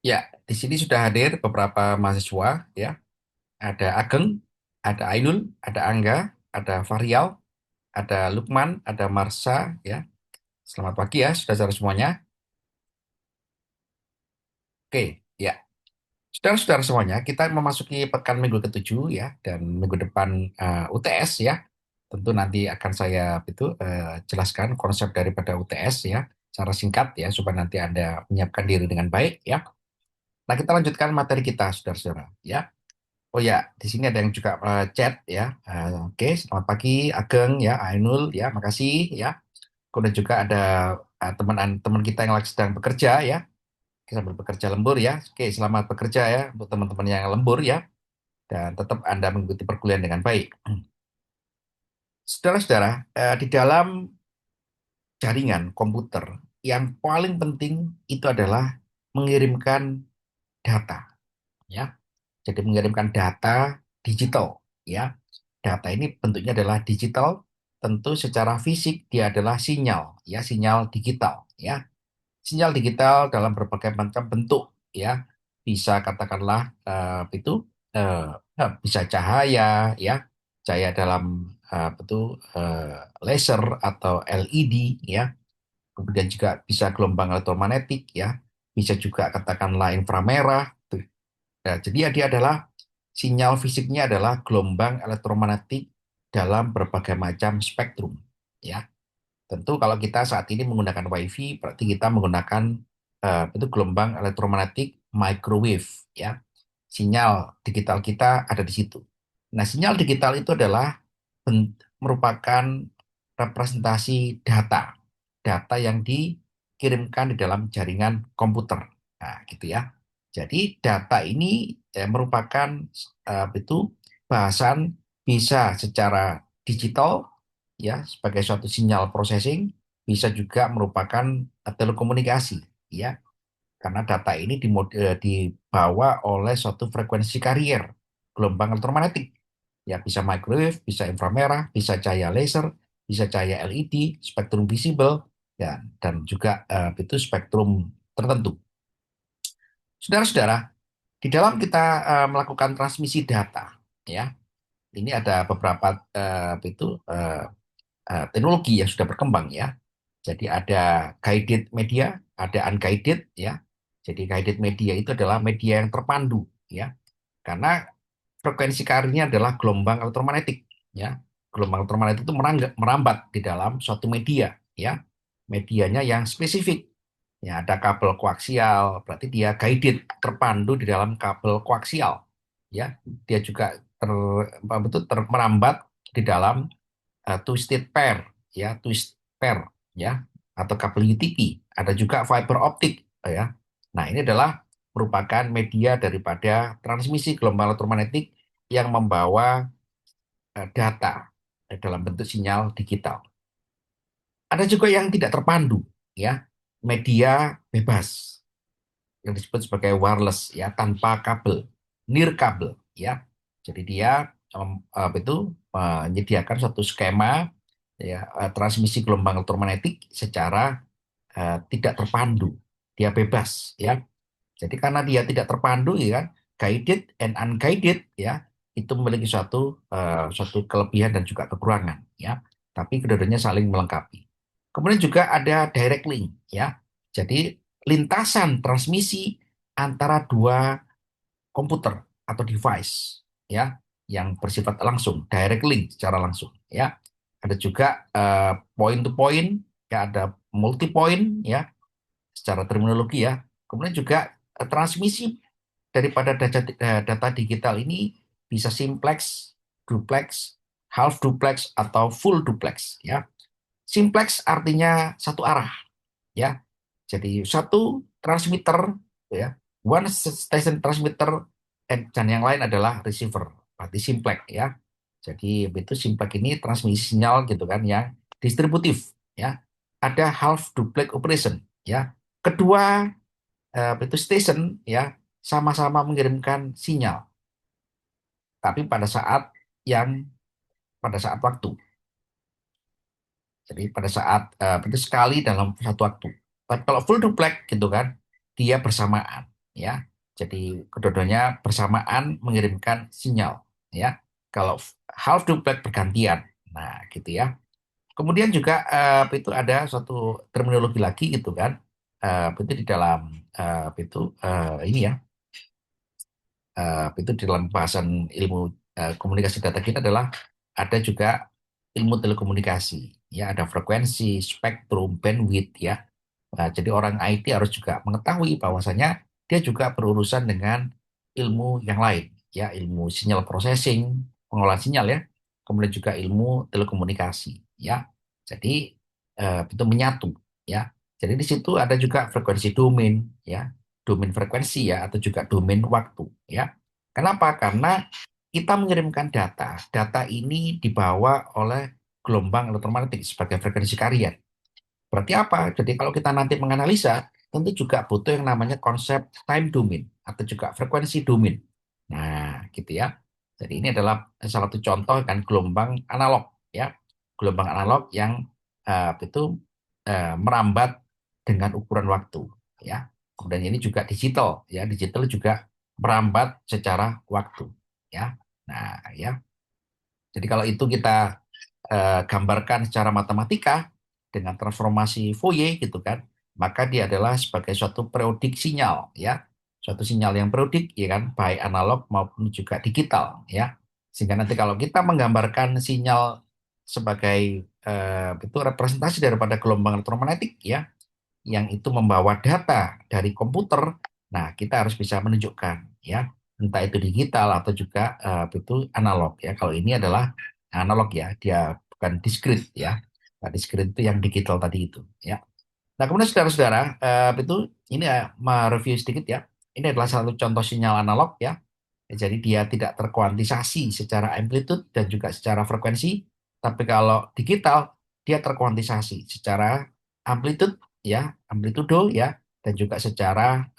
Ya, di sini sudah hadir beberapa mahasiswa, ya. Ada Ageng, ada Ainul, ada Angga, ada Varial, ada Lukman, ada Marsa, ya. Selamat pagi ya, saudara semuanya. Oke, ya. Saudara-saudara semuanya, kita memasuki pekan minggu ketujuh ya, dan minggu depan UTS ya. Tentu nanti akan saya jelaskan konsep daripada UTS ya, secara singkat ya, supaya nanti Anda menyiapkan diri dengan baik ya. Nah, kita lanjutkan materi kita, saudara-saudara ya. Oh ya, di sini ada yang juga chat ya. Oke, selamat pagi Ageng ya, Ainul ya, makasih ya. Kemudian juga ada teman kita yang lagi sedang bekerja ya, sambil bekerja lembur ya. Oke, selamat bekerja ya untuk teman-teman yang lembur ya, dan tetap Anda mengikuti perkuliahan dengan baik. Saudara-saudara, di dalam jaringan komputer yang paling penting itu adalah mengirimkan data ya. Jadi mengirimkan data digital ya. Data ini bentuknya adalah digital, tentu secara fisik dia adalah sinyal ya, sinyal digital ya. Sinyal digital dalam berbagai macam bentuk ya. Bisa katakanlah bisa cahaya ya, cahaya dalam laser atau LED ya. Kemudian juga bisa gelombang elektromagnetik ya. Bisa juga katakanlah inframerah. Nah, jadi dia adalah sinyal fisiknya adalah gelombang elektromagnetik dalam berbagai macam spektrum ya. Tentu kalau kita saat ini menggunakan WiFi, berarti kita menggunakan itu gelombang elektromagnetik microwave ya. Sinyal digital kita ada di situ. Nah, sinyal digital itu adalah merupakan representasi data, data yang dikirimkan di dalam jaringan komputer. Nah, gitu ya. Jadi data ini merupakan bahasan bisa secara digital ya sebagai suatu sinyal processing, bisa juga merupakan telekomunikasi ya, karena data ini dibawa oleh suatu frekuensi carrier gelombang elektromagnetik ya, bisa microwave, bisa inframerah, bisa cahaya laser, bisa cahaya LED, spektrum visible ya, dan juga itu spektrum tertentu. Saudara-saudara, di dalam kita melakukan transmisi data ya, ini ada beberapa teknologi yang sudah berkembang ya. Jadi ada guided media, ada unguided ya. Jadi guided media itu adalah media yang terpandu ya. Karena frekuensi karirnya adalah gelombang elektromagnetik ya. Gelombang elektromagnetik itu merambat di dalam suatu media ya. Medianya yang spesifik. Ya, ada kabel koaksial, berarti dia guided, terpandu di dalam kabel koaksial. Ya, dia juga merambat di dalam twisted pair ya, twist pair ya, atau kabel UTP. Ada juga fiber optik ya. Nah, ini adalah merupakan media daripada transmisi gelombang elektromagnetik yang membawa data dalam bentuk sinyal digital. Ada juga yang tidak terpandu ya, media bebas yang disebut sebagai wireless ya, tanpa kabel, nirkabel ya. Jadi dia menyediakan suatu skema ya, transmisi gelombang elektromagnetik secara tidak terpandu, dia bebas ya. Jadi karena dia tidak terpandu ya kan, guided and unguided ya, itu memiliki suatu kelebihan dan juga kekurangan ya. Tapi kedua-duanya saling melengkapi. Kemudian juga ada direct link ya. Jadi lintasan transmisi antara dua komputer atau device ya, yang bersifat langsung, direct link secara langsung ya. Ada juga point to point ya, ada multi point ya secara terminologi ya. Kemudian juga transmisi daripada data digital ini bisa simplex, duplex, half duplex atau full duplex ya. Simplex artinya satu arah ya. Jadi satu transmitter ya, one station transmitter, dan yang lain adalah receiver. Berarti simplex ya. Jadi itu simplex ini transmisi sinyal gitu kan yang distributif ya. Ada half duplex operation ya. Kedua itu station ya sama-sama mengirimkan sinyal, tapi yang pada saat waktu. Jadi pada saat itu sekali dalam satu waktu. Tapi kalau full duplex gitu kan, dia bersamaan. ya. Jadi kedua-duanya bersamaan mengirimkan sinyal, ya. Kalau half duplex bergantian, nah gitu ya. Kemudian juga itu ada suatu terminologi lagi gitu kan, itu di dalam itu ini ya, itu di dalam bahasan ilmu komunikasi data kita adalah ada juga ilmu telekomunikasi, ya ada frekuensi, spektrum, bandwidth ya. Nah, jadi orang IT harus juga mengetahui bahwasanya dia juga berurusan dengan ilmu yang lain, ya ilmu sinyal processing, pengolahan sinyal ya, kemudian juga ilmu telekomunikasi, ya. Jadi itu menyatu, ya. Jadi di situ ada juga frekuensi domain, ya, domain frekuensi ya, atau juga domain waktu, ya. Kenapa? Karena kita mengirimkan data, data ini dibawa oleh gelombang elektromagnetik sebagai frekuensi karrier. Berarti apa? Jadi kalau kita nanti menganalisa, tentu juga butuh yang namanya konsep time domain atau juga frekuensi domain. Nah, gitu ya. Jadi ini adalah salah satu contoh kan gelombang analog ya. Gelombang analog yang itu merambat dengan ukuran waktu ya. Kemudian ini juga digital ya. Digital juga merambat secara waktu ya. Nah, ya. Jadi kalau itu kita gambarkan secara matematika dengan transformasi Fourier gitu kan, maka dia adalah sebagai suatu periodik sinyal ya, suatu sinyal yang periodik ya kan, baik analog maupun juga digital ya. Sehingga nanti kalau kita menggambarkan sinyal sebagai itu representasi daripada gelombang elektromagnetik ya, yang itu membawa data dari komputer, nah kita harus bisa menunjukkan ya, entah itu digital atau juga itu analog ya. Kalau ini adalah analog ya, dia bukan diskrit ya. Nah, diskrit itu yang digital tadi itu ya. Nah, kemudian saudara-saudara, itu ini ya, review sedikit ya. Ini adalah satu contoh sinyal analog ya. Jadi dia tidak terkuantisasi secara amplitude dan juga secara frekuensi. Tapi kalau digital, dia terkuantisasi secara amplitude ya, amplitudo ya, dan juga secara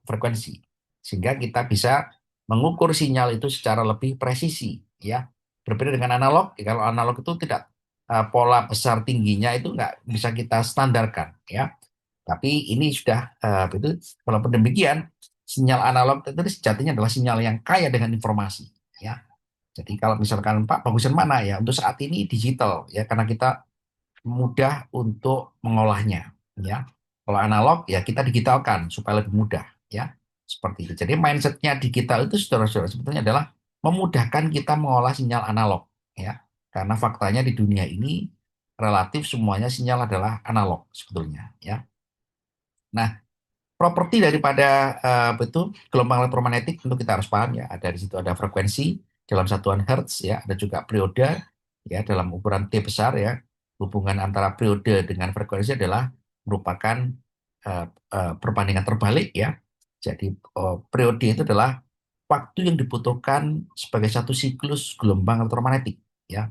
frekuensi. Sehingga kita bisa mengukur sinyal itu secara lebih presisi ya. Berbeda dengan analog, ya, kalau analog itu tidak pola besar tingginya itu nggak bisa kita standarkan ya. Tapi ini sudah itu walaupun demikian sinyal analog itu sejatinya adalah sinyal yang kaya dengan informasi ya. Jadi kalau misalkan Pak bagusan mana ya untuk saat ini digital ya karena kita mudah untuk mengolahnya ya. Kalau analog ya kita digitalkan supaya lebih mudah ya. Seperti itu. Jadi mindsetnya digital itu saudara-saudara sebetulnya adalah memudahkan kita mengolah sinyal analog ya. Karena faktanya di dunia ini relatif semuanya sinyal adalah analog sebetulnya ya. Nah, properti daripada itu gelombang elektromagnetik tentu kita harus paham ya. Ada di situ ada frekuensi dalam satuan hertz ya, ada juga periode ya dalam ukuran T besar ya. Hubungan antara periode dengan frekuensi adalah merupakan perbandingan terbalik ya. Jadi periode itu adalah waktu yang dibutuhkan sebagai satu siklus gelombang elektromagnetik ya.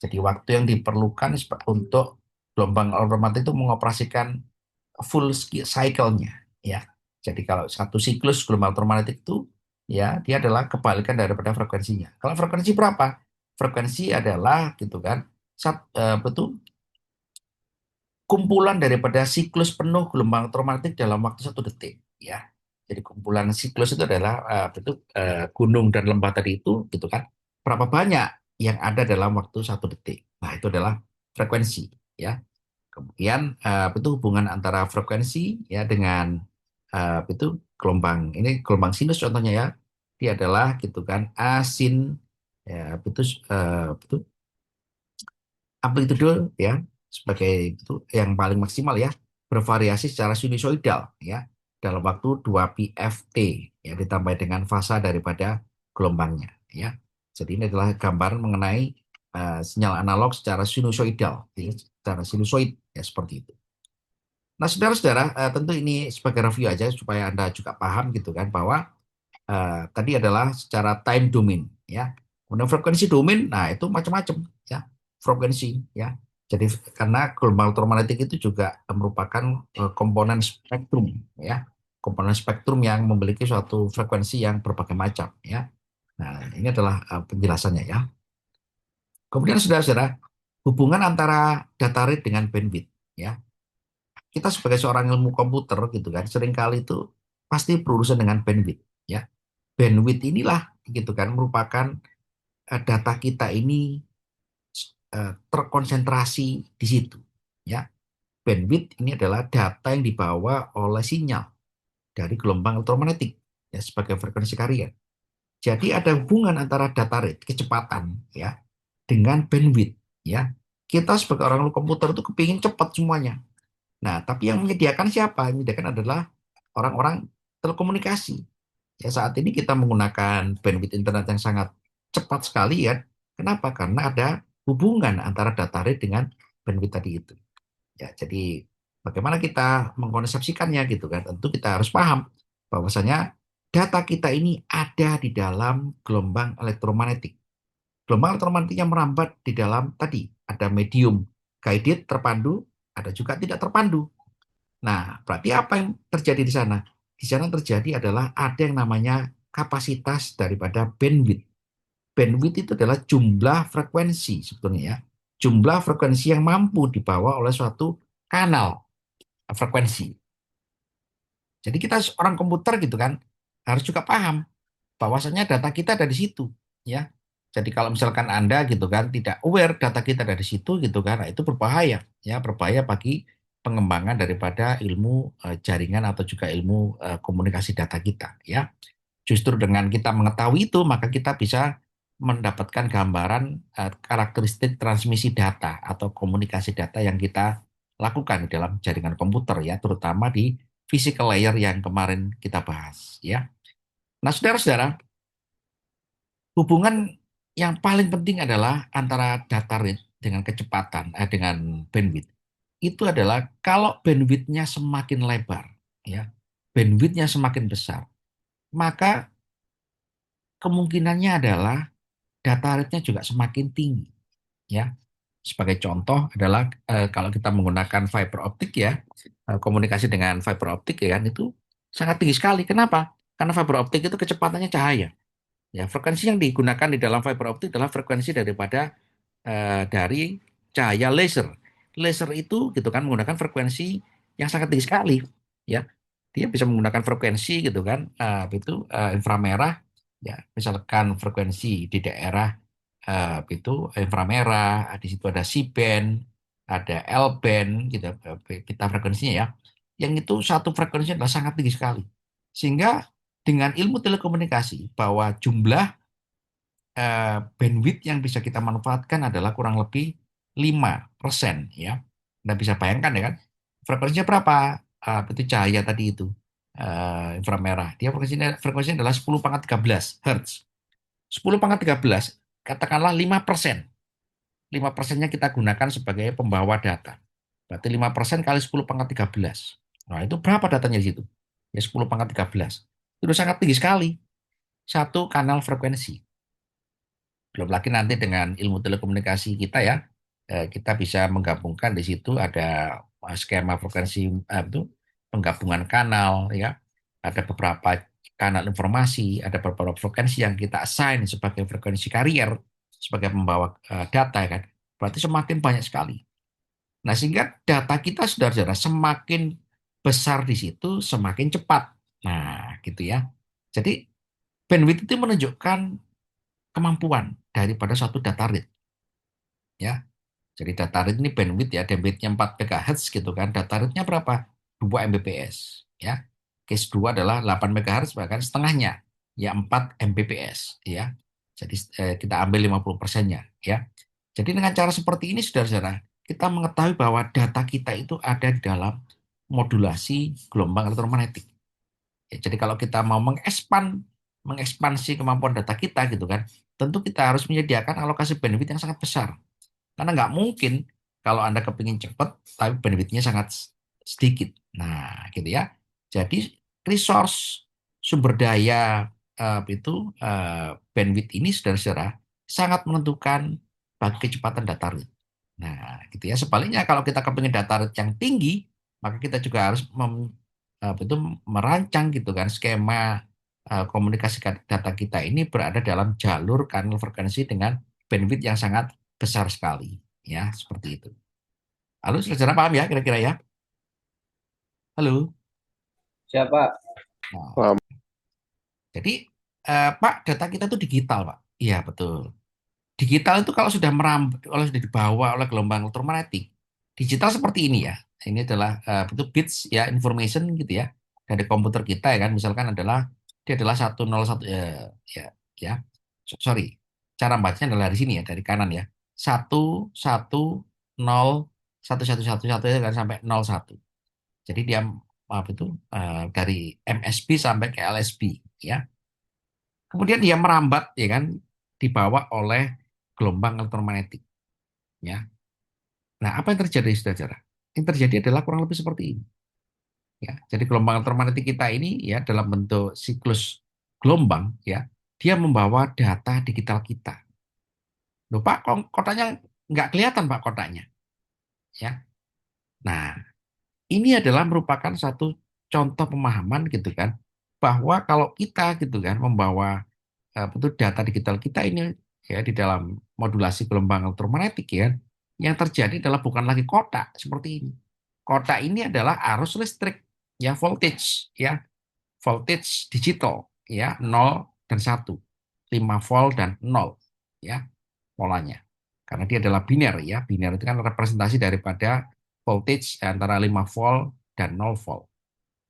Jadi waktu yang diperlukan untuk gelombang elektromagnetik itu mengoperasikan full cycle-nya ya. Jadi kalau satu siklus gelombang elektromagnetik itu ya dia adalah kebalikan daripada frekuensinya. Kalau frekuensi berapa? Frekuensi adalah gitu kan betul kumpulan daripada siklus penuh gelombang elektromagnetik dalam waktu 1 detik ya. Jadi kumpulan siklus itu adalah betul gunung dan lembah tadi itu gitu kan. Berapa banyak yang ada dalam waktu 1 detik. Nah, itu adalah frekuensi ya. Kemudian itu hubungan antara frekuensi ya dengan itu gelombang. Ini gelombang sinus contohnya ya. Dia adalah gitu kan asin ya itu amplitudo ya sebagai itu yang paling maksimal ya bervariasi secara sinusoidal ya dalam waktu 2 pft ya ditambah dengan fasa daripada gelombangnya ya. Jadi ini adalah gambaran mengenai sinyal analog secara sinusoidal ya, secara sinusoid ya seperti itu. Nah, saudara-saudara, tentu ini sebagai review aja supaya Anda juga paham gitu kan bahwa tadi adalah secara time domain ya. Kemudian frekuensi domain, nah itu macam-macam ya frekuensi ya. Jadi karena gelombang elektromagnetik itu juga merupakan komponen spektrum ya, komponen spektrum yang memiliki suatu frekuensi yang berbagai macam ya. Nah ini adalah penjelasannya ya. Kemudian saudara-saudara, hubungan antara data rate dengan bandwidth ya. Kita sebagai seorang ilmu komputer gitu kan, seringkali itu pasti berurusan dengan bandwidth, ya. Bandwidth inilah gitu kan merupakan data kita ini terkonsentrasi di situ, ya. Bandwidth ini adalah data yang dibawa oleh sinyal dari gelombang elektromagnetik, ya, sebagai frekuensi carrier. Jadi ada hubungan antara data rate, kecepatan, ya, dengan bandwidth, ya. Kita sebagai orang komputer itu kepingin cepat semuanya. Nah, tapi yang menyediakan siapa? Yang menyediakan adalah orang-orang telekomunikasi. Ya, saat ini kita menggunakan bandwidth internet yang sangat cepat sekali, ya. Kenapa? Karena ada hubungan antara data rate dengan bandwidth tadi itu. Ya, jadi bagaimana kita mengkonsepsikannya gitu kan? Tentu kita harus paham bahwasanya data kita ini ada di dalam gelombang elektromagnetik. Gelombang elektromagnetik yang merambat di dalam tadi ada medium guided terpandu, ada juga tidak terpandu. Nah, berarti apa yang terjadi di sana? Di sana terjadi adalah ada yang namanya kapasitas daripada bandwidth. Bandwidth itu adalah jumlah frekuensi sebetulnya, ya. Jumlah frekuensi yang mampu dibawa oleh suatu kanal frekuensi. Jadi kita orang komputer gitu kan harus juga paham bahwasanya data kita ada di situ, ya. Jadi kalau misalkan Anda gitu kan tidak aware data kita ada di situ gitu kan, nah itu berbahaya, ya, berbahaya bagi pengembangan daripada ilmu jaringan atau juga ilmu komunikasi data kita, ya. Justru dengan kita mengetahui itu, maka kita bisa mendapatkan gambaran karakteristik transmisi data atau komunikasi data yang kita lakukan di dalam jaringan komputer, ya, terutama di physical layer yang kemarin kita bahas, ya. Nah, saudara-saudara, hubungan yang paling penting adalah antara data rate dengan kecepatan, dengan bandwidth. Itu adalah kalau bandwidth-nya semakin lebar, ya, bandwidth-nya semakin besar, maka kemungkinannya adalah data rate-nya juga semakin tinggi, ya. Sebagai contoh adalah kalau kita menggunakan fiber optik, ya, komunikasi dengan fiber optik, ya kan, itu sangat tinggi sekali. Kenapa? Karena fiber optik itu kecepatannya cahaya. Ya, frekuensi yang digunakan di dalam fiber optik adalah frekuensi daripada dari cahaya laser. Laser itu gitu kan menggunakan frekuensi yang sangat tinggi sekali, ya. Dia bisa menggunakan frekuensi gitu kan itu inframerah, ya. Misalkan frekuensi di daerah itu inframerah, di situ ada C-band, ada L-band gitu, kita frekuensinya, ya. Yang itu satu frekuensinya adalah sangat tinggi sekali. Sehingga dengan ilmu telekomunikasi bahwa jumlah bandwidth yang bisa kita manfaatkan adalah kurang lebih 5%, ya. Anda bisa bayangkan, ya kan, frekuensinya berapa? Itu cahaya tadi itu, inframerah. Dia frekuensinya adalah 10 pangkat 13 Hertz. 10 pangkat 13, katakanlah 5%. 5%-nya kita gunakan sebagai pembawa data. Berarti 5% kali 10 pangkat 13. Nah, itu berapa datanya di situ? Ya 10 pangkat 13. Itu sangat tinggi sekali. Satu kanal frekuensi. Belum lagi nanti dengan ilmu telekomunikasi kita, ya, kita bisa menggabungkan di situ ada skema frekuensi itu penggabungan kanal, ya. Ada beberapa kanal informasi, ada beberapa frekuensi yang kita assign sebagai frekuensi carrier, sebagai pembawa data, ya kan. Berarti semakin banyak sekali. Nah, sehingga data kita, saudara-saudara, semakin besar di situ, semakin cepat. Nah, gitu, ya. Jadi bandwidth itu menunjukkan kemampuan daripada suatu data rate, ya. Jadi data rate ini bandwidth, ya, bandwidthnya 4 MHz gitu kan. Data rate-nya berapa? 2 Mbps, ya. Case 2 adalah 8 MHz, bahkan setengahnya, ya, 4 Mbps, ya. Jadi kita ambil 50%-nya, ya. Jadi dengan cara seperti ini, saudara-saudara, kita mengetahui bahwa data kita itu ada di dalam modulasi gelombang elektromagnetik. Ya, jadi kalau kita mau mengekspansi kemampuan data kita gitu kan, tentu kita harus menyediakan alokasi bandwidth yang sangat besar. Karena nggak mungkin kalau Anda kepingin cepat, tapi bandwidth-nya sangat sedikit. Nah, gitu, ya. Jadi resource sumber daya bandwidth ini, saudara-saudara, sangat menentukan bagi kecepatan data rate. Nah, gitu, ya. Sebaliknya kalau kita kepingin data rate yang tinggi, maka kita juga harus merancang gitu kan skema komunikasi data kita ini berada dalam jalur kanal frekuensi dengan bandwidth yang sangat besar sekali, ya, seperti itu. Halo, saudara, paham ya kira-kira, ya? Halo. Siapa? Nah, Paham. jadi Pak, data kita itu digital, Pak. Iya, betul. Digital itu kalau sudah merambat, kalau sudah dibawa oleh gelombang elektromagnetik, digital seperti ini ya. Ini adalah bentuk bits ya, information gitu ya dari komputer kita ya kan. Misalkan adalah dia adalah 101 ya ya. Sorry. Cara bacanya adalah dari sini ya, dari kanan ya. 1 1 0 1 1 1 1 ya kan sampai 01. Jadi dia apa itu dari MSB sampai ke LSB ya. Kemudian dia merambat ya kan dibawa oleh gelombang elektromagnetik ya. Nah, apa yang terjadi saudara? Yang terjadi adalah kurang lebih seperti ini ya. Jadi gelombang elektromagnetik kita ini ya dalam bentuk siklus gelombang ya, dia membawa data digital kita. Loh Pak, kok kotanya nggak kelihatan Pak kotanya ya. Nah, ini adalah merupakan satu contoh pemahaman gitu kan bahwa kalau kita gitu kan membawa betul data digital kita ini ya di dalam modulasi gelombang elektromagnetik ya, yang terjadi adalah bukan lagi kotak seperti ini. Kotak ini adalah arus listrik ya, voltage ya, voltage digital ya, 0 dan 1, 5 volt dan 0 ya polanya. Karena dia adalah biner ya, biner itu kan representasi daripada voltage antara 5 volt dan 0 volt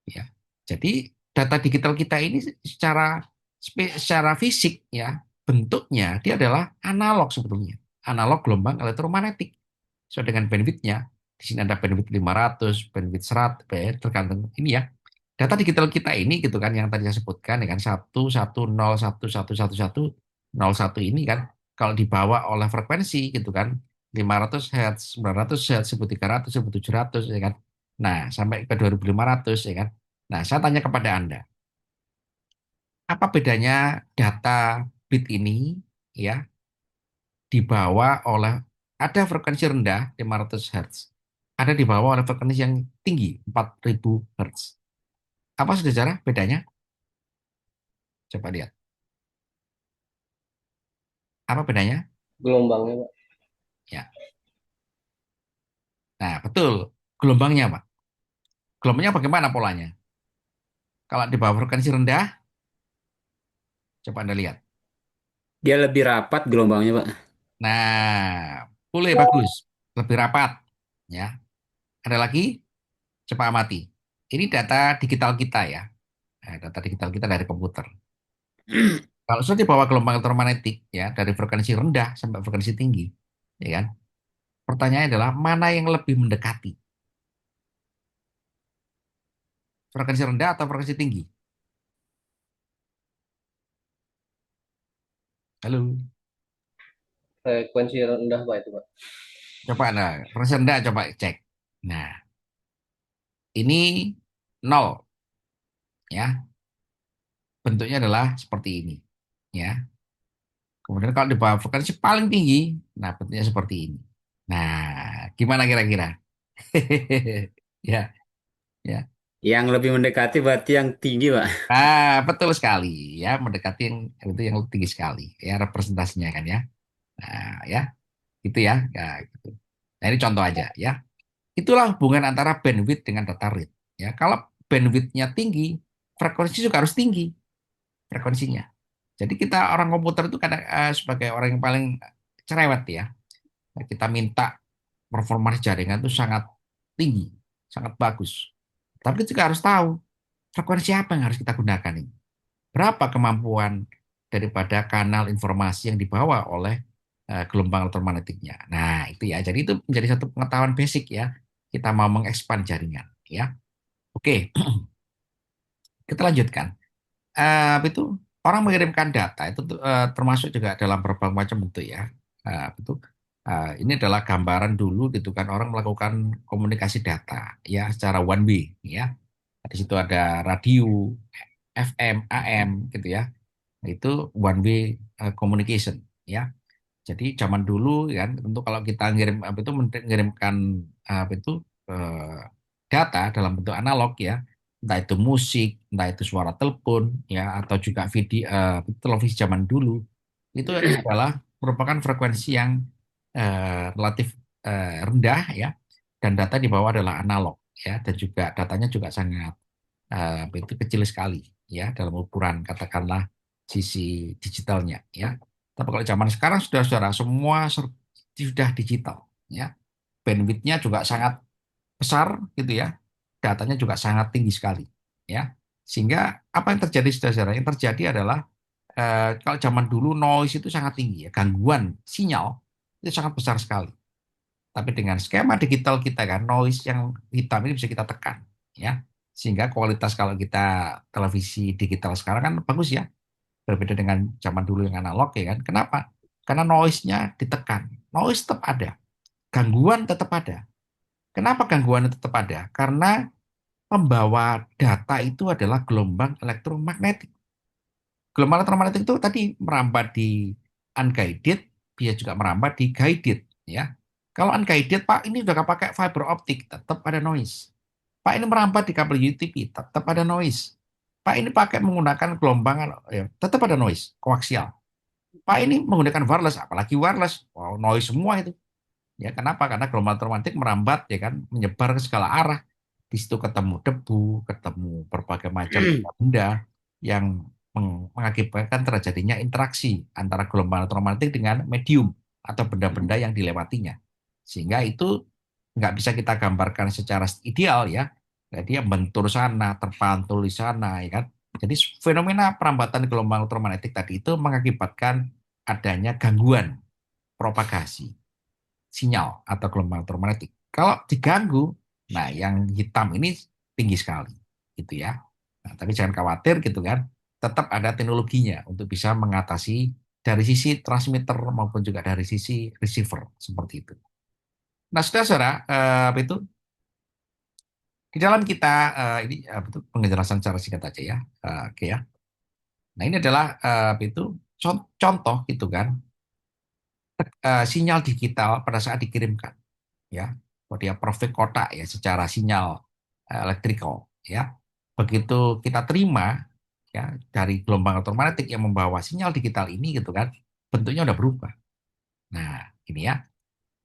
ya. Jadi data digital kita ini secara fisik ya bentuknya dia adalah analog sebetulnya. Analog gelombang elektromagnetik. Sesuai dengan bandwidthnya. Di sini ada bandwidth 500, bandwidth 100, tergantung ini ya. Data digital kita ini gitu kan yang tadi saya sebutkan dengan 1 1 0 1 1 1 1 0 1 ini kan kalau dibawa oleh frekuensi gitu kan 500 Hz, 900 Hz, 1300, 1700 ya kan. Nah, sampai ke 2500 ya kan. Nah, saya tanya kepada Anda, apa bedanya data bit ini ya dibawa oleh ada frekuensi rendah 500 Hz, ada dibawa oleh frekuensi yang tinggi 4000 Hz. Apa saudara bedanya? Coba lihat. Apa bedanya? Gelombangnya, Pak. Ya. Nah, betul. Gelombangnya, Pak. Gelombangnya bagaimana polanya? Kalau di bawah frekuensi rendah, coba Anda lihat. Dia lebih rapat gelombangnya, Pak. Nah, boleh bagus. Lebih rapat. Ya. Ada lagi? Coba amati. Ini data digital kita ya. Data digital kita dari komputer. Kalau sudah di bawah gelombang elektromagnetik, ya, dari frekuensi rendah sampai frekuensi tinggi, ya kan? Pertanyaannya adalah mana yang lebih mendekati? Frekuensi rendah atau frekuensi tinggi? Halo, Frekuensi rendah, Pak, itu, Pak. coba Anda, frekuensi rendah coba cek. Nah, ini nol, ya. Bentuknya adalah seperti ini, ya. Kemudian kalau di bawah frekuensi paling tinggi, nah bentuknya seperti ini. Nah, gimana kira-kira? Ya, ya. Yang lebih mendekati berarti yang tinggi, Pak. Betul sekali, ya, mendekati yang itu yang tinggi sekali, ya representasinya kan ya. Nah, ya, gitu ya, ya gitu. Nah, ini contoh aja ya. Itulah hubungan antara bandwidth dengan data rate. Ya, kalau bandwidthnya tinggi, frekuensi juga harus tinggi frekuensinya. Jadi kita orang komputer itu kadang sebagai orang yang paling cerewet ya, kita minta performa jaringan itu sangat tinggi, sangat bagus. Tapi kita juga harus tahu frekuensi apa yang harus kita gunakan ini. Berapa kemampuan daripada kanal informasi yang dibawa oleh gelombang elektromagnetiknya. Nah, itu ya. Jadi itu menjadi satu pengetahuan basic ya. Kita mau mengekspan jaringan ya. Oke, kita lanjutkan. Itu orang mengirimkan data itu termasuk juga dalam berbagai macam bentuk ya. Itu ini adalah gambaran dulu gitu kan orang melakukan komunikasi data ya secara one way ya. Di situ ada radio, FM, AM gitu ya. Itu one way communication ya. Jadi zaman dulu ya tentu kalau kita ngirim apa itu mengirimkan apa itu eh, data dalam bentuk analog ya, entah itu musik, entah itu suara telepon ya atau juga video televisi zaman dulu itu adalah merupakan frekuensi yang relatif rendah ya dan data di bawah adalah analog ya dan juga datanya juga sangat itu kecil sekali ya dalam ukuran katakanlah sisi digitalnya ya. Tapi kalau zaman sekarang sudah saudara semua sudah digital ya. Bandwidth-nya juga sangat besar gitu ya. Datanya juga sangat tinggi sekali ya. Sehingga apa yang terjadi saudara? Yang terjadi adalah kalau zaman dulu noise itu sangat tinggi ya, gangguan sinyal itu sangat besar sekali. Tapi dengan skema digital kita kan, noise yang hitam ini bisa kita tekan, ya. Sehingga kualitas kalau kita televisi digital sekarang kan bagus ya, berbeda dengan zaman dulu yang analog ya kan. Kenapa? Karena noise-nya ditekan. Noise tetap ada, gangguan tetap ada. Kenapa gangguan tetap ada? Karena pembawa data itu adalah gelombang elektromagnetik. Gelombang elektromagnetik itu tadi merambat di unguided, dia juga merambat di guided, ya. Kalau unguided, Pak, ini udah pakai fiber optik, tetap ada noise. Pak, ini merambat di kabel UTP, tetap ada noise. Pak, ini pakai menggunakan gelombang, ya, tetap ada noise, koaksial. Pak, ini menggunakan wireless, apalagi wireless, wow, noise semua itu. Ya, kenapa? Karena gelombang elektromagnetik merambat, ya kan, menyebar ke segala arah. Di situ ketemu debu, ketemu berbagai macam benda yang mengakibatkan terjadinya interaksi antara gelombang elektromagnetik dengan medium atau benda-benda yang dilewatinya. Sehingga itu nggak bisa kita gambarkan secara ideal ya. Jadi dia bentur sana, terpantul di sana, ya kan. Jadi fenomena perambatan gelombang elektromagnetik tadi itu mengakibatkan adanya gangguan propagasi sinyal atau gelombang elektromagnetik. Kalau diganggu, nah yang hitam ini tinggi sekali, gitu ya. Nah, tapi jangan khawatir gitu kan, tetap ada teknologinya untuk bisa mengatasi dari sisi transmitter maupun juga dari sisi receiver seperti itu. Nah, saudara-saudara, apa itu di dalam kita ini apa itu penjelasan secara singkat aja ya, oke ya. Nah, ini adalah apa itu contoh gitu kan, sinyal digital pada saat dikirimkan. Ya, kalau dia perfect kotak ya secara sinyal elektrikal ya. Begitu kita terima ya dari gelombang elektromagnetik yang membawa sinyal digital ini gitu kan, bentuknya udah berubah. Nah, ini ya.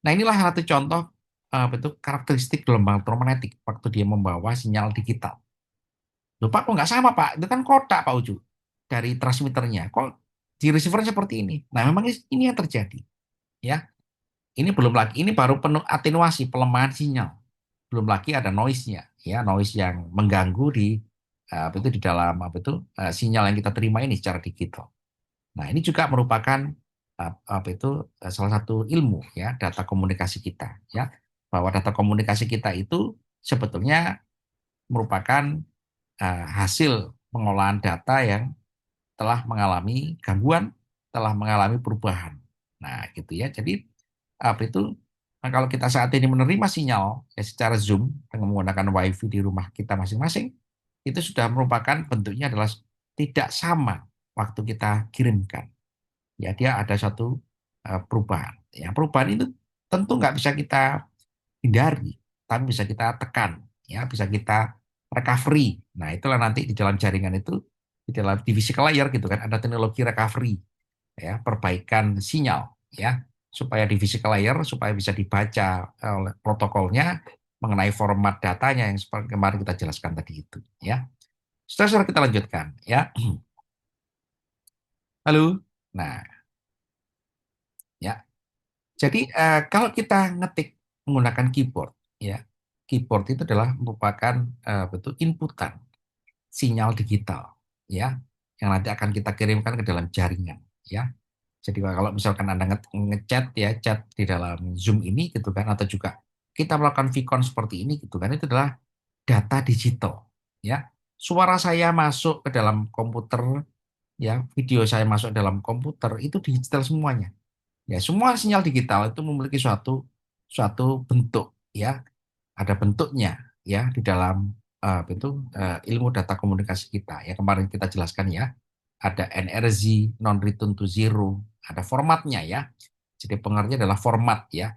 Nah, inilah satu contoh betul karakteristik gelombang elektromagnetik waktu dia membawa sinyal digital. Loh, Pak, kok nggak sama, Pak? Itu kan kotak, Pak Uju, dari transmitternya. Kok di receiver seperti ini? Nah, memang ini yang terjadi. Ya, ini belum lagi, ini baru penuh atenuasi, pelemahan sinyal. Belum lagi ada noise-nya ya, noise yang mengganggu di apa itu di dalam apa itu sinyal yang kita terima ini secara digital. Nah, ini juga merupakan apa itu salah satu ilmu ya, data komunikasi kita ya, bahwa data komunikasi kita itu sebetulnya merupakan hasil pengolahan data yang telah mengalami gangguan, telah mengalami perubahan. Nah, gitu ya. Jadi apa itu kalau kita saat ini menerima sinyal ya, secara Zoom dengan menggunakan WiFi di rumah kita masing-masing, itu sudah merupakan bentuknya adalah tidak sama waktu kita kirimkan. Ya, dia ada satu perubahan. Yang perubahan itu tentu nggak bisa kita hindari, tapi bisa kita tekan, ya, bisa kita recovery. Nah, itulah nanti di dalam jaringan itu, di dalam di physical layer gitu kan, ada teknologi recovery, ya, perbaikan sinyal, ya, supaya di physical layer supaya bisa dibaca oleh protokolnya mengenai format datanya yang seperti kemarin kita jelaskan tadi itu, ya. Setelah kita lanjutkan, ya. Halo. Nah, ya. Jadi kalau kita ngetik menggunakan keyboard, ya, keyboard itu adalah merupakan betul inputan sinyal digital, ya, yang nanti akan kita kirimkan ke dalam jaringan, ya. Jadi kalau misalkan Anda ngechat ya, chat di dalam Zoom ini gitu kan, atau juga kita melakukan vicon seperti ini gitu kan, itu adalah data digital, ya. Suara saya masuk ke dalam komputer, ya, video saya masuk dalam komputer itu digital semuanya. Ya, semua sinyal digital itu memiliki suatu suatu bentuk, ya, ada bentuknya ya di dalam ilmu data komunikasi kita. Ya, kemarin kita jelaskan ya, ada NRZ, non return to zero, ada formatnya ya. Jadi pengertiannya adalah format ya.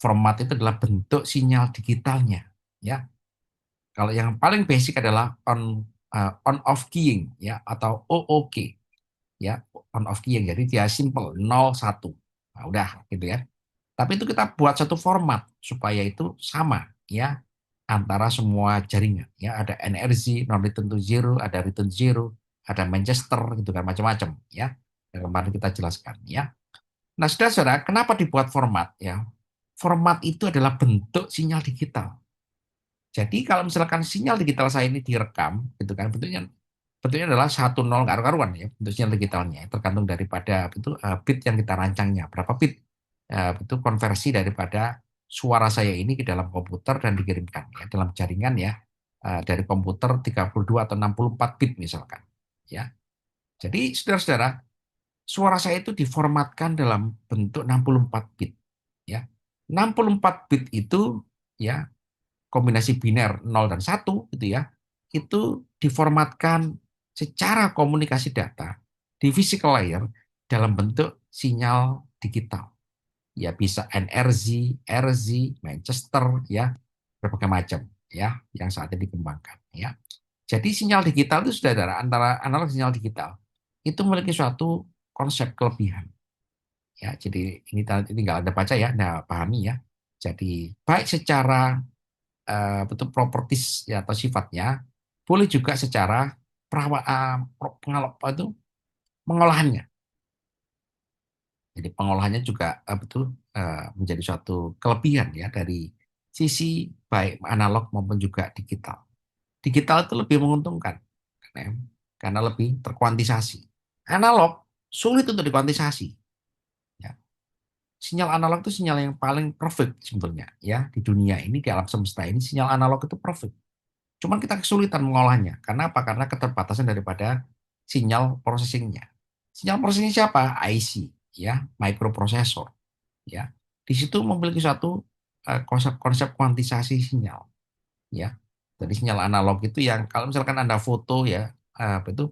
Format itu adalah bentuk sinyal digitalnya ya. Kalau yang paling basic adalah on off keying ya atau OOK ya, on off keying. Jadi dia simple 0 1. Nah, udah gitu ya. Tapi itu kita buat satu format supaya itu sama ya antara semua jaringan. Ya, ada NRZ, non return to zero, ada return zero, ada Manchester gitu kan macam-macam ya. Yang kemarin kita jelaskan ya. Nah, saudara-saudara, kenapa dibuat format ya? Format itu adalah bentuk sinyal digital. Jadi kalau misalkan sinyal digital saya ini direkam, gitu kan, bentuknya adalah 1 0 nggak karuan ya, bentuk sinyal digitalnya, tergantung daripada itu bit yang kita rancangnya, berapa bit itu konversi daripada suara saya ini ke dalam komputer dan dikirimkan ya, dalam jaringan ya, dari komputer 32 atau 64 bit misalkan, ya. Jadi saudara-saudara, suara saya itu diformatkan dalam bentuk 64 bit, ya. 64 bit itu ya kombinasi biner 0 dan 1 gitu ya, itu diformatkan secara komunikasi data di physical layer dalam bentuk sinyal digital. Ya bisa NRZ, RZ, Manchester ya, berbagai macam ya yang saat ini dikembangkan ya. Jadi sinyal digital itu saudara antara analog sinyal digital itu memiliki suatu konsep kelebihan ya. Jadi ini tinggal Anda baca ya, Anda pahami ya. Jadi baik secara betul properties ya atau sifatnya, boleh juga secara itu pengolahannya. Jadi pengolahannya juga betul menjadi suatu kelebihan ya dari sisi baik analog maupun juga digital. Digital itu lebih menguntungkan karena, karena lebih terkuantisasi. Analog sulit untuk dikuantisasi. Ya. Sinyal analog itu sinyal yang paling perfect sebetulnya ya di dunia ini, di alam semesta ini sinyal analog itu perfect. Cuman kita kesulitan mengolahnya. Karena apa? Karena keterbatasan daripada sinyal processingnya. Sinyal processing siapa? IC, ya, microprocessor, ya. Di situ memiliki suatu konsep-konsep kuantisasi sinyal, ya. Jadi sinyal analog itu yang kalau misalkan Anda foto ya, apa itu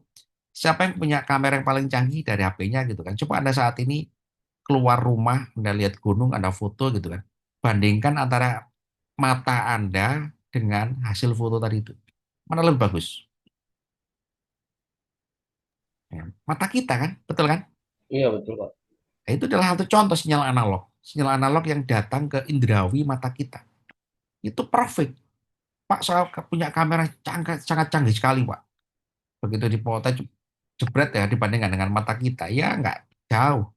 siapa yang punya kamera yang paling canggih dari HP-nya gitu kan. Coba Anda saat ini keluar rumah, Anda lihat gunung, Anda foto gitu kan. Bandingkan antara mata Anda dengan hasil foto tadi itu. Mana lebih bagus? Ya, mata kita kan, betul kan? Iya betul Pak. Nah, itu adalah satu contoh sinyal analog. Sinyal analog yang datang ke indrawi mata kita. Itu perfect. Pak, saya punya kamera sangat canggih sekali, Pak. Begitu dipoto jebret ya dibandingkan dengan mata kita. Ya, nggak jauh.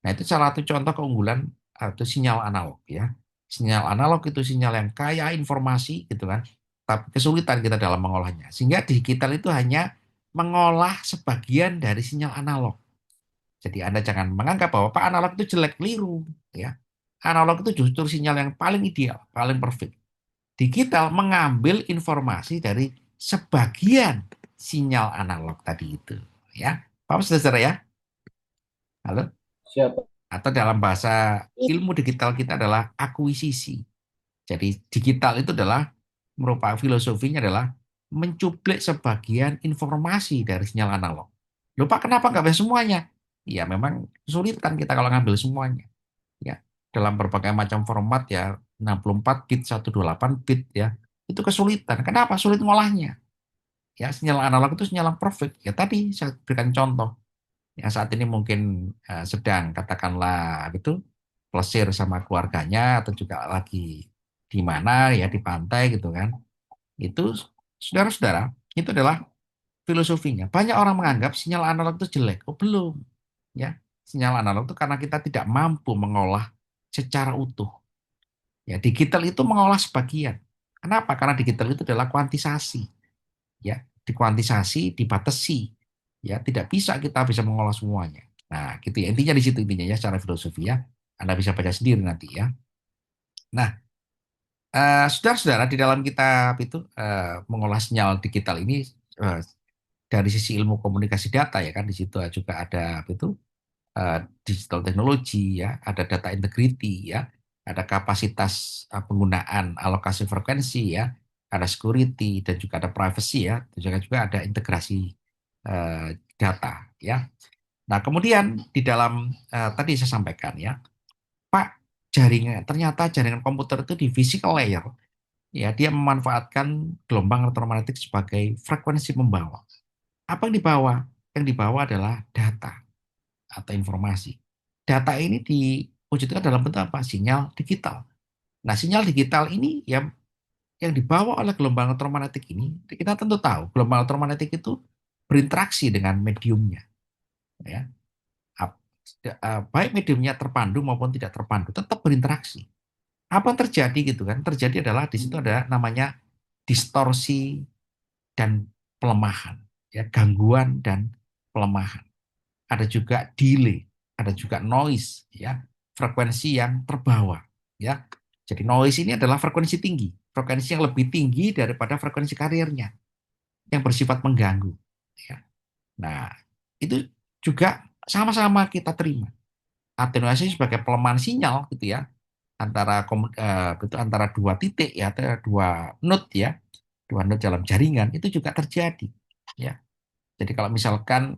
Nah, itu salah satu contoh keunggulan atau sinyal analog ya. Sinyal analog itu sinyal yang kaya informasi gitu kan. Tapi kesulitan kita dalam mengolahnya. Sehingga digital itu hanya mengolah sebagian dari sinyal analog. Jadi Anda jangan menganggap bahwa Pak analog itu jelek, keliru ya. Analog itu justru sinyal yang paling ideal, paling perfect. Digital mengambil informasi dari sebagian sinyal analog tadi itu ya. Paham saudara ya? Halo? Siap. Atau dalam bahasa ilmu digital kita adalah akuisisi. Jadi digital itu adalah merupakan filosofinya adalah mencuplik sebagian informasi dari sinyal analog. Lupa kenapa nggak bisa semuanya? Ya memang kesulitan kita kalau ngambil semuanya. Ya dalam berbagai macam format ya 64 bit, 128 bit ya itu kesulitan. Kenapa? Sulit ngolahnya. Ya sinyal analog itu sinyal yang perfect. Ya tadi saya berikan contoh yang saat ini mungkin sedang katakanlah itu plesir sama keluarganya atau juga lagi di mana ya di pantai gitu kan. Itu saudara-saudara, itu adalah filosofinya. Banyak orang menganggap sinyal analog itu jelek. Oh, belum. Ya. Sinyal analog itu karena kita tidak mampu mengolah secara utuh. Ya, digital itu mengolah sebagian. Kenapa? Karena digital itu adalah kuantisasi. Ya, dikuantisasi, dibatasi. Ya, tidak bisa kita bisa mengolah semuanya. Nah, gitu ya. Intinya di situ intinya ya secara filosofi ya. Anda bisa baca sendiri nanti ya. Nah, saudara-saudara di dalam kita itu mengolah sinyal digital ini eh, dari sisi ilmu komunikasi data ya kan di situ juga ada apa itu digital teknologi ya, ada data integrity ya, ada kapasitas penggunaan alokasi frekuensi ya, ada security dan juga ada privacy ya, dan juga ada integrasi data ya. Nah, kemudian di dalam tadi saya sampaikan ya, Pak, jaringan ternyata jaringan komputer itu di physical layer ya dia memanfaatkan gelombang elektromagnetik sebagai frekuensi pembawa. Apa yang dibawa? Yang dibawa adalah data atau informasi. Data ini diwujudkan dalam bentuk apa? Sinyal digital. Nah, sinyal digital ini ya yang dibawa oleh gelombang elektromagnetik ini, kita tentu tahu gelombang elektromagnetik itu berinteraksi dengan mediumnya, ya. Baik mediumnya terpandu maupun tidak terpandu, tetap berinteraksi. Apa yang terjadi gitu kan? Terjadi adalah di situ ada namanya distorsi dan pelemahan, ya, gangguan dan pelemahan. Ada juga delay, ada juga noise, ya, frekuensi yang terbawa, ya. Jadi noise ini adalah frekuensi tinggi, frekuensi yang lebih tinggi daripada frekuensi karirnya yang bersifat mengganggu, ya. Nah, itu juga sama-sama kita terima. Atenuasi sebagai pelemahan sinyal gitu ya, antara dua titik ya, antara dua node ya, dua node dalam jaringan itu juga terjadi, ya. Jadi kalau misalkan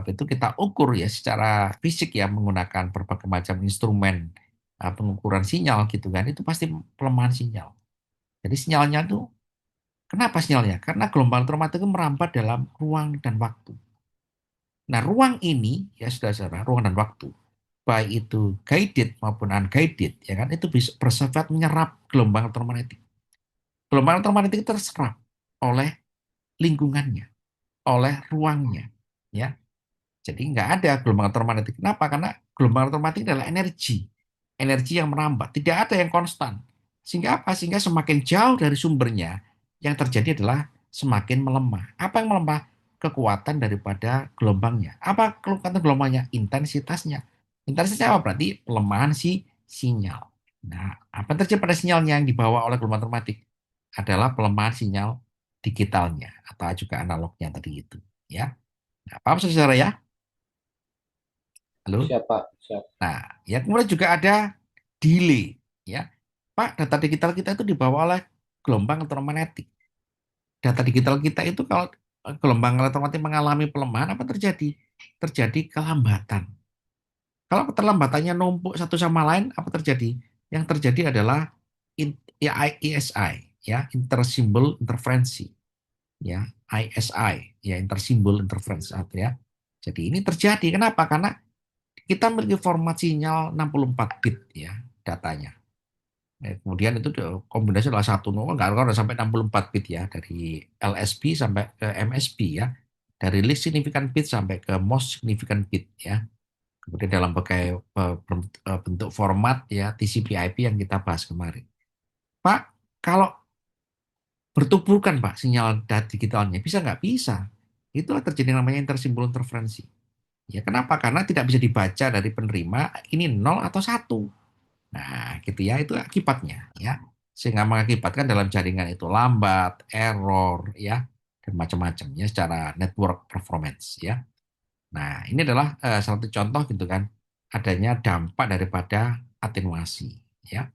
itu kita ukur ya secara fisik ya menggunakan berbagai macam instrumen pengukuran sinyal gitu kan, itu pasti pelemahan sinyal. Jadi sinyalnya itu, kenapa sinyalnya? Karena gelombang elektromagnetik itu merambat dalam ruang dan waktu. Nah, ruang ini ya saudara-saudara, ruang dan waktu, baik itu guided maupun unguided, ya kan, itu bisa bersifat menyerap gelombang elektromagnetik. Gelombang elektromagnetik itu terserap oleh lingkungannya, oleh ruangnya, ya. Jadi nggak ada gelombang elektromagnetik. Kenapa? Karena gelombang elektromagnetik adalah energi, energi yang merambat, tidak ada yang konstan. Sehingga apa? Sehingga semakin jauh dari sumbernya, yang terjadi adalah semakin melemah. Apa yang melemah? Kekuatan daripada gelombangnya. Apa kekuatan gelombangnya? Intensitasnya. Intensitasnya apa? Berarti pelemahan si sinyal. Nah, apa yang terjadi pada sinyalnya yang dibawa oleh gelombang elektromagnetik adalah pelemahan sinyal digitalnya atau juga analognya tadi itu. Ya, nah, paham saudara ya? Halo. Siapa? Siap. Nah, ya kemudian juga ada delay, ya. Pak, data digital kita itu dibawa oleh gelombang elektromagnetik. Data digital kita itu kalau gelombang elektromagnetik mengalami pelemahan, apa terjadi? Terjadi kelambatan. Kalau keterlambatannya numpuk satu sama lain, apa terjadi? Yang terjadi adalah ya, ISI, ya, intersimbol interferensi, ya, ISI, ya, intersimbol interference, ya. Jadi ini terjadi. Kenapa? Karena kita memiliki format sinyal 64 bit ya datanya. Kemudian itu kombinasi adalah satu nol, nggak ada sampai 64 bit ya, dari LSB sampai ke MSB ya, dari least significant bit sampai ke most significant bit ya. Kemudian dalam berbagai bentuk format ya TCP/IP yang kita bahas kemarin. Pak, kalau bertuburkan Pak sinyal data digitalnya bisa nggak? Bisa. Itulah terjadi namanya intersimbol interferensi. Ya kenapa? Karena tidak bisa dibaca dari penerima ini nol atau satu. Nah, gitu ya, itu akibatnya ya. Sehingga mengakibatkan dalam jaringan itu lambat, error ya, dan macam-macam ya secara network performance ya. Nah, ini adalah salah satu contoh gitu kan adanya dampak daripada atenuasi ya.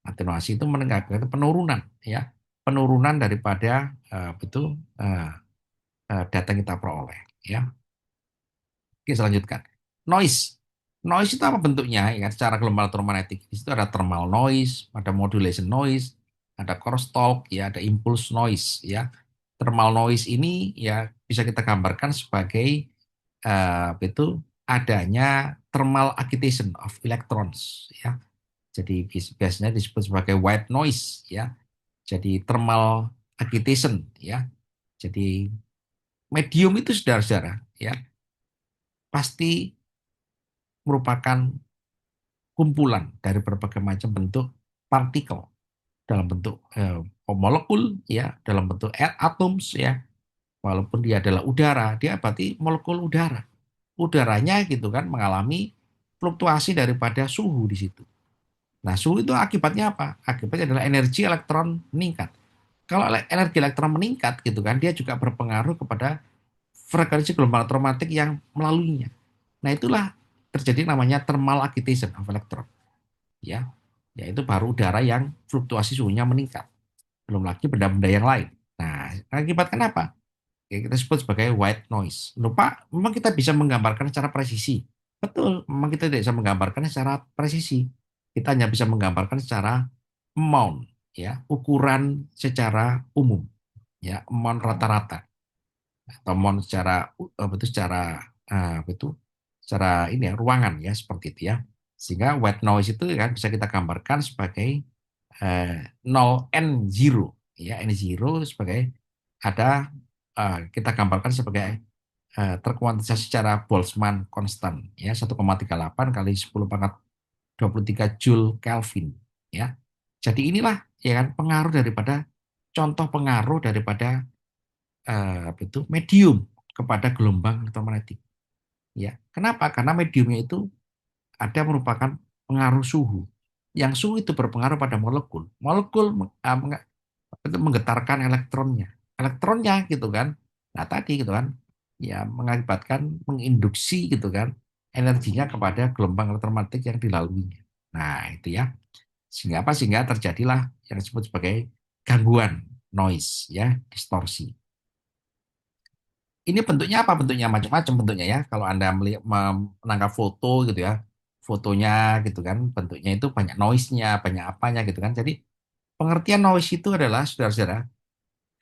Atenuasi itu mengakibatkan penurunan ya, penurunan daripada data yang kita peroleh ya. Oke, selanjutkan. Noise. Noise itu apa bentuknya? Ya, secara gelombang elektromagnetik. Di situ ada thermal noise, ada modulation noise, ada crosstalk, ya, ada impulse noise. Ya, thermal noise ini ya bisa kita gambarkan sebagai itu adanya thermal agitation of electrons. Ya, jadi biasanya disebut sebagai white noise. Ya, jadi thermal agitation. Ya, jadi medium itu saudara-saudara. Ya, pasti merupakan kumpulan dari berbagai macam bentuk partikel dalam bentuk molekul ya, dalam bentuk atoms ya. Walaupun dia adalah udara, dia berarti molekul udara. Udaranya gitu kan mengalami fluktuasi daripada suhu di situ. Nah, suhu itu akibatnya apa? Akibatnya adalah energi elektron meningkat. Kalau energi elektron meningkat gitu kan, dia juga berpengaruh kepada frekuensi gelombang elektromagnetik yang melaluinya. Nah, itulah terjadi namanya thermal agitation of electron ya, yaitu baru udara yang fluktuasi suhunya meningkat, belum lagi benda-benda yang lain. Nah, akibat kenapa? Ya, kita sebut sebagai white noise. Lupa, memang kita bisa menggambarkan secara presisi. Betul, memang kita tidak bisa menggambarkan secara presisi. Kita hanya bisa menggambarkan secara amount, ya, ukuran secara umum, ya, amount rata-rata atau amount secara betul secara betul secara ini ya ruangan ya seperti itu ya. Sehingga white noise itu kan bisa kita gambarkan sebagai nol n0 ya, n0 sebagai ada kita gambarkan sebagai terkuantisasi secara Boltzmann constant ya 1,38 kali 10 pangkat 23 Joule Kelvin ya. Jadi inilah ya kan pengaruh daripada contoh pengaruh daripada apa itu medium kepada gelombang elektromagnetik ya. Kenapa? Karena mediumnya itu ada merupakan pengaruh suhu. Yang suhu itu berpengaruh pada molekul. Molekul itu menggetarkan elektronnya. Elektronnya gitu kan. Nah, tadi gitu kan ya mengakibatkan menginduksi gitu kan energinya kepada gelombang elektromagnetik yang dilaluinya. Nah, itu ya. Sehingga apa? Sehingga terjadilah yang disebut sebagai gangguan noise ya, distorsi. Ini bentuknya apa? Bentuknya macam-macam bentuknya ya. Kalau Anda melihat menangkap foto gitu ya, fotonya gitu kan, bentuknya itu banyak noise-nya, banyak apanya gitu kan. Jadi pengertian noise itu adalah saudara-saudara,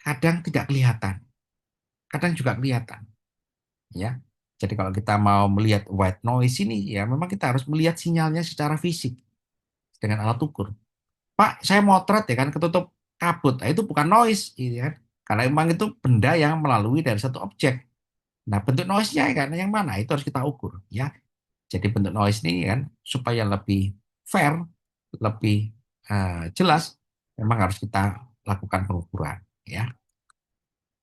kadang tidak kelihatan, kadang juga kelihatan ya. Jadi kalau kita mau melihat white noise ini ya memang kita harus melihat sinyalnya secara fisik dengan alat ukur. Pak, saya motret ya kan ketutup kabut. Nah, itu bukan noise gitu kan. Karena memang itu benda yang melalui dari satu objek. Nah, bentuk noise-nya kan yang mana? Itu harus kita ukur ya. Jadi bentuk noise ini kan supaya lebih fair, lebih jelas, memang harus kita lakukan pengukuran ya.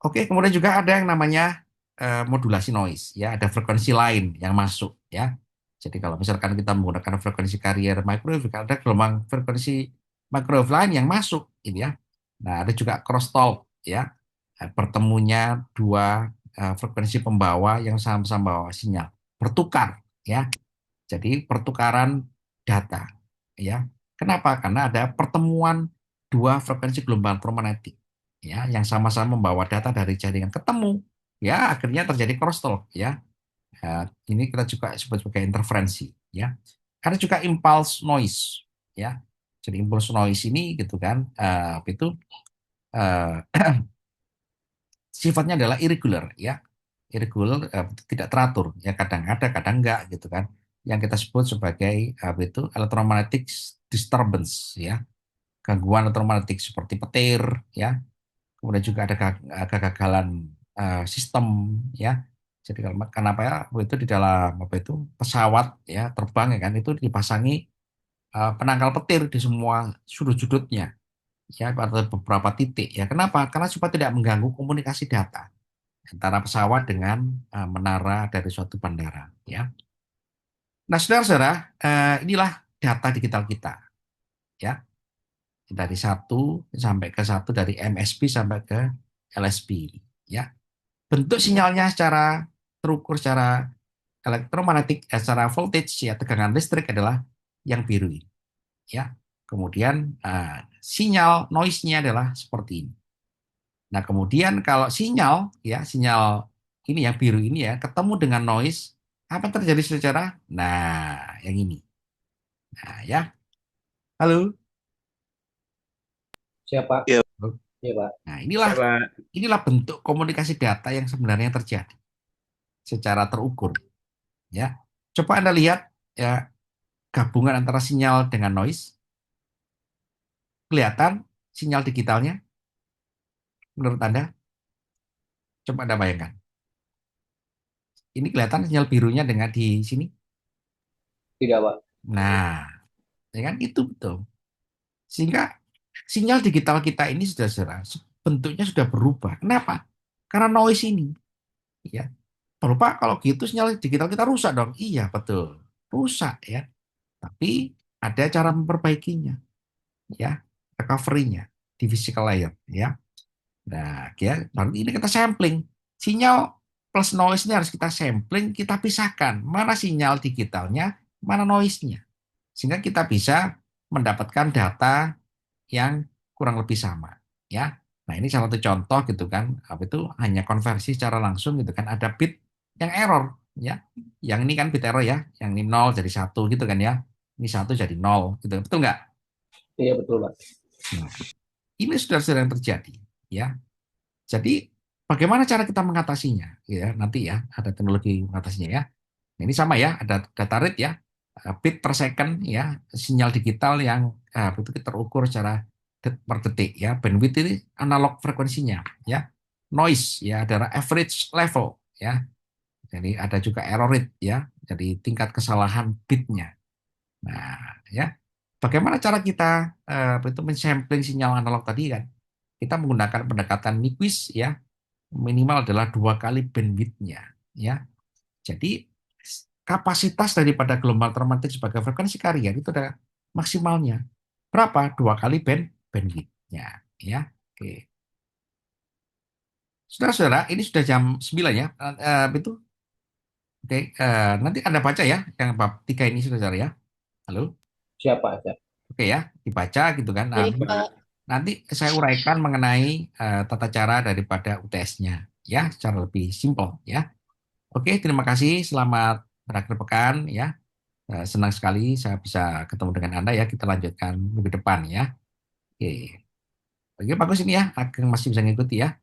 Oke, kemudian juga ada yang namanya modulasi noise ya, ada frekuensi lain yang masuk ya. Jadi kalau misalkan kita menggunakan frekuensi carrier microwave, ada gelombang frekuensi microwave lain yang masuk gitu ya. Nah, ada juga crosstalk ya. Bertemunya dua frekuensi pembawa yang sama-sama bawa sinyal bertukar ya. Jadi pertukaran data ya. Kenapa? Karena ada pertemuan dua frekuensi gelombang elektromagnetik ya yang sama-sama membawa data dari jaringan ketemu ya akhirnya terjadi crosstalk ya. Ini kita juga sebut sebagai interferensi ya. Ada juga impulse noise ya. Jadi impulse noise ini gitu kan itu eh, sifatnya adalah irregular ya. Irregular tidak teratur ya kadang ada kadang enggak gitu kan. Yang kita sebut sebagai apa itu electromagnetic disturbance ya. Gangguan elektromagnetik seperti petir ya. Kemudian juga ada kegagalan sistem ya. Jadi kalau kenapa ya itu di dalam apa itu pesawat ya terbang ya kan itu dipasangi penangkal petir di semua sudut-sudutnya ya pada beberapa titik ya. Kenapa? Karena supaya tidak mengganggu komunikasi data antara pesawat dengan menara dari suatu bandara ya. Nah, saudara-saudara, inilah data digital kita ya. Dari satu sampai ke satu dari MSB sampai ke LSB ya. Bentuk sinyalnya secara terukur secara elektromagnetik, secara voltage ya tegangan listrik adalah yang biru ini ya. Kemudian sinyal noise-nya adalah seperti ini. Nah, kemudian kalau sinyal ya, sinyal ini yang biru ini ya ketemu dengan noise, apa terjadi secara? Nah, yang ini. Nah, ya. Halo. Siapa? Iya, Iya, Pak. Nah, Ya, Pak. inilah bentuk komunikasi data yang sebenarnya terjadi secara terukur ya. Coba Anda lihat ya gabungan antara sinyal dengan noise. Kelihatan sinyal digitalnya menurut Anda? Coba Anda bayangkan. Ini kelihatan sinyal birunya dengan di sini. Tidak, Pak. Nah, ya kan itu betul. Sehingga sinyal digital kita ini sudah bentuknya sudah berubah. Kenapa? Karena noise ini. Ya. Kalau Pak, kalau gitu sinyal digital kita rusak dong. Iya, betul. Rusak ya. Tapi ada cara memperbaikinya. Ya, recovery-nya di physical layer. Ya. Nah, ya, baru ini kita sampling. Sinyal plus noise ini harus kita sampling, kita pisahkan. Mana sinyal digitalnya, mana noise-nya. Sehingga kita bisa mendapatkan data yang kurang lebih sama. Ya. Nah, ini salah satu contoh gitu kan. Apa itu hanya konversi secara langsung gitu kan. Ada bit yang error. Ya. Yang ini kan bit error ya. Yang ini 0 jadi 1 gitu kan ya. Ini 1 jadi 0 gitu. Betul nggak? Iya, betul, Pak. Nah, ini sudah sering terjadi. Ya. Jadi bagaimana cara kita mengatasinya? Ya, nanti ya ada teknologi mengatasinya ya. Nah, ini sama ya, ada data rate ya. bit per second ya, sinyal digital yang itu terukur secara per detik ya. Bandwidth ini analog frekuensinya ya. Noise ya, ada average level ya. Jadi ada juga error rate ya. Jadi tingkat kesalahan bitnya. Nah, ya. Bagaimana cara kita itu mensampling sinyal analog tadi kan? Kita menggunakan pendekatan Nyquist ya, minimal adalah 2 kali bandwidth-nya ya. Jadi kapasitas daripada gelombang elektromagnetik sebagai frekuensi carrier itu ada maksimalnya. Berapa? 2 kali bandwidth-nya ya. Oke. Saudara-saudara, ini sudah jam 9 ya. Itu oke, nanti Anda baca ya yang bab 3 ini saudara ya. Halo. Siapa aja? Oke ya, dibaca gitu kan. Nah, Baik, Pak. nanti saya uraikan mengenai tata cara daripada UTS-nya ya, secara lebih simpel ya. Oke, terima kasih. Selamat berakhir pekan ya. Senang sekali saya bisa ketemu dengan Anda ya. Kita lanjutkan minggu depan ya. Oke. Oke, bagus ini ya. Ageng masih bisa ngikuti ya.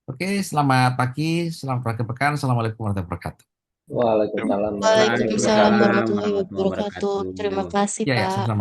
Oke, selamat pagi, selamat berakhir pekan. Assalamualaikum warahmatullahi wabarakatuh. Waalaikumsalam. Waalaikumsalam Waalaikumsalam warahmatullahi warahmatullahi wabarakatuh. Terima wabarakatuh. kasih, Ya, ya, Pak. sama-sama.